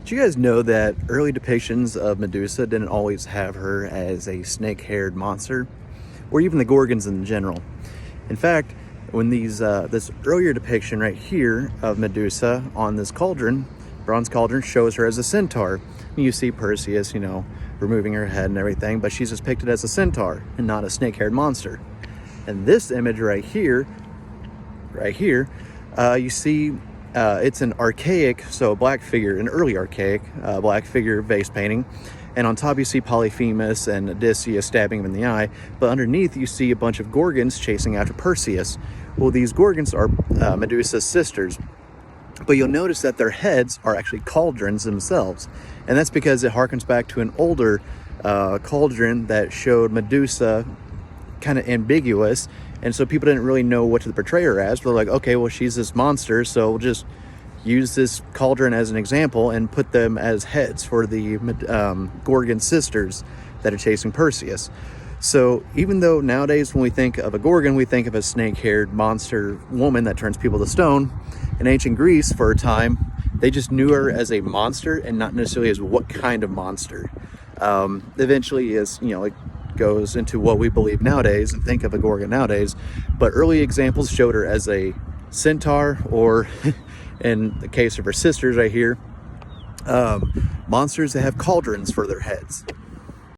Do you guys know that early depictions of Medusa didn't always have her as a snake-haired monster, or even the Gorgons in general? In fact, when this earlier depiction right here of Medusa on this cauldron, bronze cauldron, shows her as a centaur. You see Perseus, removing her head and everything, but she's depicted as a centaur and not a snake-haired monster. And this image right here, you see it's an archaic, so a black figure, an early archaic black figure vase painting. And on top you see Polyphemus and Odysseus stabbing him in the eye, but underneath you see a bunch of Gorgons chasing after Perseus. Well, these Gorgons are Medusa's sisters, but you'll notice that their heads are actually cauldrons themselves. And that's because it harkens back to an older cauldron that showed Medusa kind of ambiguous, and so people didn't really know what to portray her as. They're like, okay, well, she's this monster, so we'll just use this cauldron as an example and put them as heads for the Gorgon sisters that are chasing Perseus. So even though nowadays when we think of a Gorgon, we think of a snake-haired monster woman that turns people to stone, in ancient Greece for a time, they just knew her as a monster and not necessarily as what kind of monster. Eventually, as it goes into what we believe nowadays and think of a Gorgon nowadays, but early examples showed her as a centaur, or in the case of her sisters right here, monsters that have cauldrons for their heads.